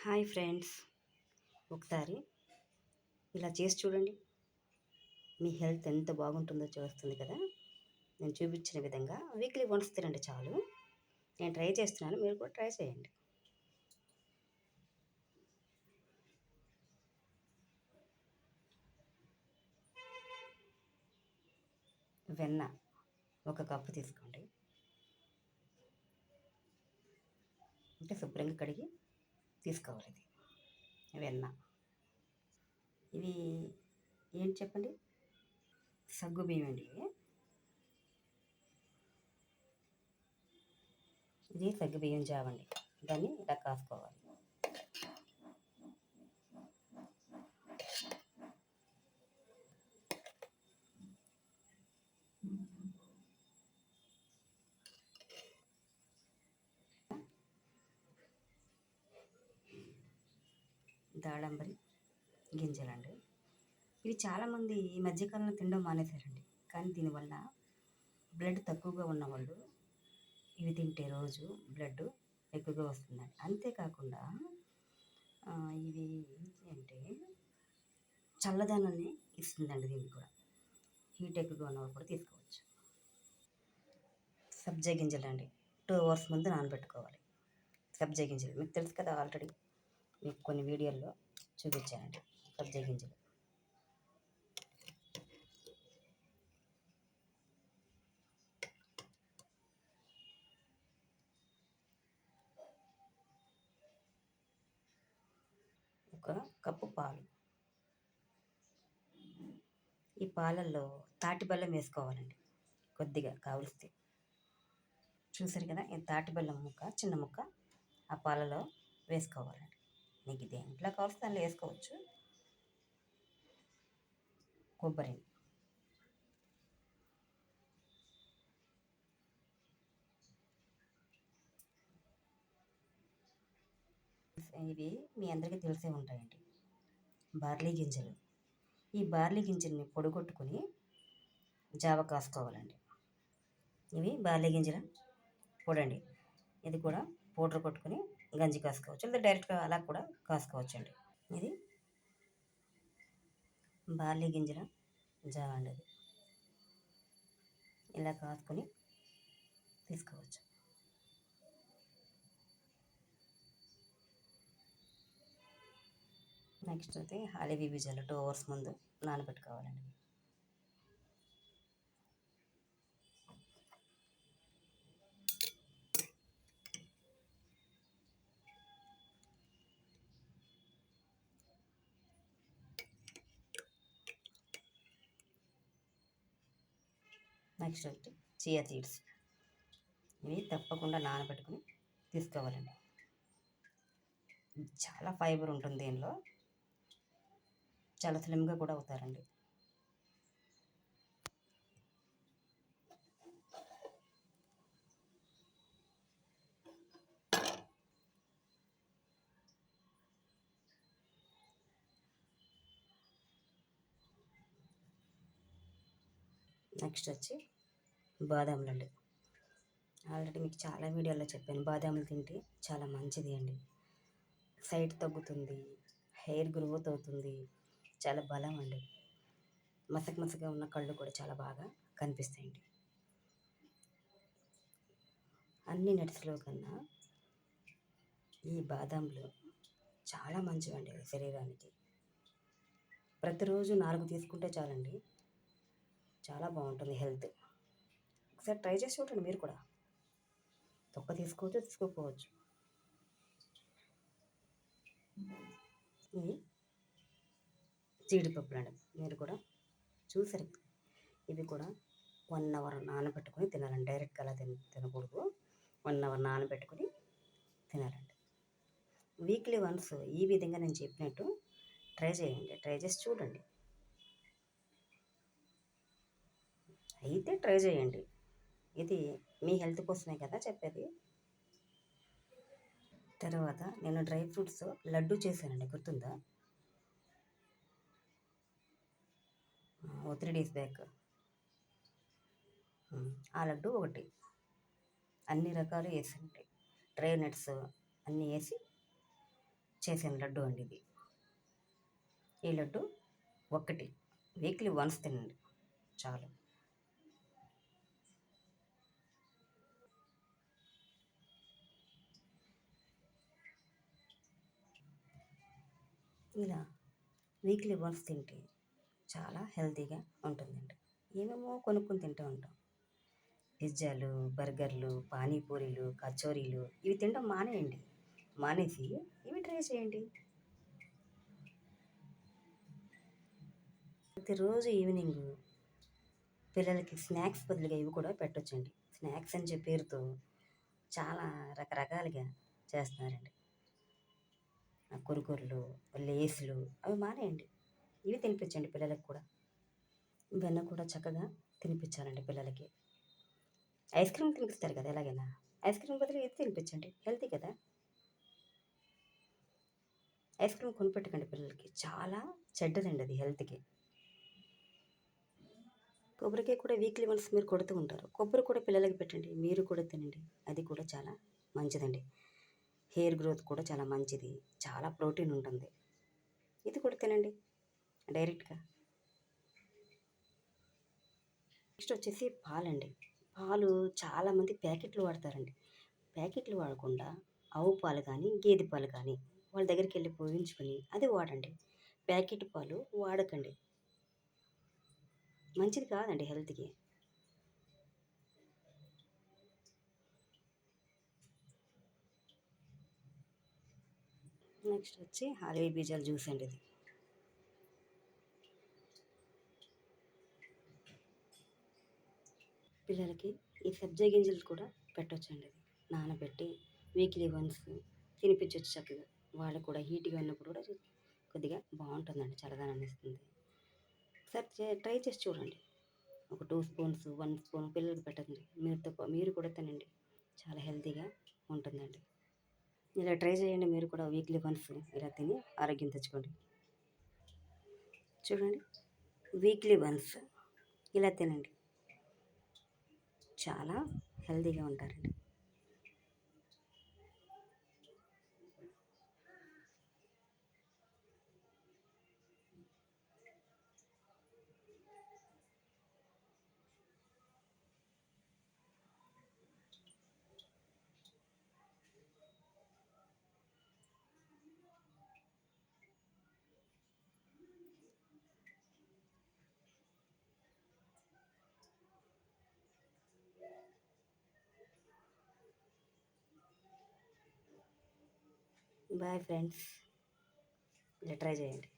Hi friends, ఒకసారి ఇలా చేసి చూడండి. మీ హెల్త్ ఎంత బాగుంటుందో చూస్తుంది కదా. నేను చూపించిన విధంగా వీక్లీ వన్స్ తినండి చాలు. నేను ట్రై చేస్తున్నాను, మీరు కూడా ట్రై చేయండి. వెన్న ఒక కప్పు తీసుకోండి. అంటే శుభ్రంగా కడిగి తీసుకోవాలి. ఇది వెన్న. ఇవి ఏంటి చెప్పండి? సగ్గు బియ్యం అండి. ఇది సగ్గు బియ్యం జావండి. దాన్ని ఇలా కాసుకోవాలి. దాళంబరి గింజలండి. ఇవి చాలామంది ఈ మధ్యకాలంలో తినడం మానేశారండి. కానీ దీనివల్ల బ్లడ్ తక్కువగా ఉన్నవాళ్ళు ఇవి తింటే రోజు బ్లడ్ ఎక్కువగా వస్తుందండి. అంతేకాకుండా ఇవి ఏంటి అంటే చల్లదనాన్ని ఇస్తుందండి. దీనికి కూడా హీట్ ఎక్కువగా ఉన్నవాళ్ళు కూడా తీసుకోవచ్చు. సబ్జా గింజలు అండి, 2 అవర్స్ ముందు నానబెట్టుకోవాలి. సబ్జా గింజలు మీకు తెలుసు కదా, ఆల్రెడీ మీకు కొన్ని వీడియోల్లో చూపించానండి. సబ్జా గింజలు ఒక కప్పు పాలు. ఈ పాలల్లో తాటి బెల్లం వేసుకోవాలండి, కొద్దిగా కావలిస్తే. చూసారు కదా, ఈ తాటి బెల్లం ముక్క, చిన్న ముక్క ఆ పాలలో వేసుకోవాలండి. మీకు ఇది ఇంట్లో కావాల్సి దానిలో వేసుకోవచ్చు. కొబ్బరి, ఇవి మీ అందరికీ తెలిసే ఉంటాయండి. బార్లీ గింజలు. ఈ బార్లీ గింజల్ని పొడిగొట్టుకుని జావ కాసుకోవాలండి. ఇవి బార్లీ గింజల పొడండి. ఇది కూడా పౌడర్ కొట్టుకుని గంజి కాసుకోవచ్చు, లేదా డైరెక్ట్గా అలా కూడా కాసుకోవచ్చండి. ఇది బార్లీ గింజల జావ అండి. ఇది ఇలా కాసుకొని తీసుకోవచ్చు. నెక్స్ట్ అయితే హాలివీ బీజాలు 2 అవర్స్ ముందు నానబెట్టుకోవాలండి. నెక్స్ట్ వచ్చి చియా సీడ్స్. ఇవి తప్పకుండా నానబెట్టుకుని తీసుకోవాలండి. చాలా ఫైబర్ ఉంటుంది దీనిలో, చాలా స్లిమ్గా కూడా అవుతారండి. నెక్స్ట్ వచ్చి బాదాములు అండి. ఆల్రెడీ మీకు చాలా వీడియోలో చెప్పాను, బాదాములు తింటే చాలా మంచిది అండి. సైట్ తగ్గుతుంది, హెయిర్ గ్రోత్ అవుతుంది, చాలా బలం అండి. మసకగా ఉన్న కళ్ళు కూడా చాలా బాగా కనిపిస్తాయండి. అన్ని నట్స్లో కన్నా ఈ బాదాంలు చాలా మంచివండి శరీరానికి. ప్రతిరోజు 4 తీసుకుంటే చాలండి, చాలా బాగుంటుంది హెల్త్. ఒకసారి ట్రై చేసి చూడండి మీరు కూడా. తొక్క తీసుకోవచ్చు, తీసుకోకపోవచ్చు. ఇవి జీడిపప్పులు అండి. మీరు కూడా చూసారు. ఇవి కూడా 1 అవర్ నానబెట్టుకొని తినాలండి. డైరెక్ట్గా అలా తినకూడదు. 1 అవర్ నానబెట్టుకొని తినాలండి. వీక్లీ వన్స్ ఈ విధంగా నేను చెప్పినట్టు ట్రై చేయండి. ట్రై చేసి చూడండి. అయితే ట్రై చేయండి. ఇది మీ హెల్త్ కోసమే కదా చెప్పేది. తర్వాత నేను డ్రై ఫ్రూట్స్ లడ్డు చేశానండి, గుర్తుందా? 3 days బ్యాక్. ఆ లడ్డు ఒకటి, అన్ని రకాలు వేసి ఉంటాయి, డ్రై నట్స్ అన్నీ వేసి చేసిన లడ్డు అండి ఇది. ఈ లడ్డు ఒకటి వీక్లీ వన్స్ తినండి చాలు. ఇలా వీక్లీ వన్స్ తింటే చాలా హెల్తీగా ఉంటుందండి. ఏమేమో కొనుక్కొని తింటూ ఉంటాం. పిజ్జాలు, బర్గర్లు, పానీపూరీలు, కచోరీలు ఇవి తినడం మానేయండి. మానేసి ఇవి ట్రై చేయండి. ప్రతిరోజు ఈవినింగ్ పిల్లలకి స్నాక్స్ బదులుగా ఇవి కూడా పెట్టొచ్చండి. స్నాక్స్ అని చెప్పే పేరుతో చాలా రకరకాలుగా చేస్తున్నారండి. కురుకురులు, లేస్లు అవి మానేయండి. ఇవి తినిపించండి పిల్లలకు కూడా. వెన్న కూడా చక్కగా తినిపించాలండి పిల్లలకి. ఐస్ క్రీమ్ తినిపిస్తారు కదా ఎలాగైనా, ఐస్ క్రీమ్ బదులు ఇది తినిపించండి, హెల్తీ కదా. ఐస్ క్రీమ్ కొనిపెట్టకండి పిల్లలకి, చాలా చెడ్డదండి అది హెల్త్కి. కొబ్బరికాయ కూడా వీక్లీ వన్స్ మీరు కొడుతూ ఉంటారు. కొబ్బరి కూడా పిల్లలకి పెట్టండి, మీరు కూడా తినండి. అది కూడా చాలా మంచిదండి. హెయిర్ గ్రోత్ కూడా చాలా మంచిది, చాలా ప్రోటీన్ ఉంటుంది. ఇది కూడా తినండి డైరెక్ట్గా. నెక్స్ట్ వచ్చేసి పాలండి. పాలు చాలామంది ప్యాకెట్లు వాడతారండి. ప్యాకెట్లు వాడకుండా ఆవు పాలు కానీ గేదె పాలు కానీ వాళ్ళ దగ్గరికి వెళ్ళి పోయించుకొని అది వాడండి. ప్యాకెట్ పాలు వాడకండి, మంచిది కాదండి హెల్త్కి. నెక్స్ట్ వచ్చి హార్వీ బీజాలు జ్యూస్ అండి. ఇది పిల్లలకి ఈ సబ్జా గింజలు కూడా పెట్టొచ్చండి. ఇది నానబెట్టి వీక్లీ వన్స్ తినిపించవచ్చు చక్కగా. వాళ్ళు కూడా హీట్గా ఉన్నప్పుడు కూడా కొద్దిగా బాగుంటుందండి, చల్లదనాన్ని ఇస్తుంది. ఒకసారి ట్రై చేసి చూడండి. ఒక 2 స్పూన్స్ 1 స్పూన్ పిల్లలకి పెట్టండి, మీరు కూడా తినండి, చాలా హెల్తీగా ఉంటుందండి. ఇలా ట్రై చేయండి మీరు కూడా, వీక్లీ వన్స్ ఇలా తిని ఆరోగ్యం తెచ్చుకోండి. చూడండి, వీక్లీ వన్స్ ఇలా తినండి, చాలా హెల్తీగా ఉంటారండి. బాయ్ ఫ్రెండ్స్, ఇలా ట్రై చేయండి.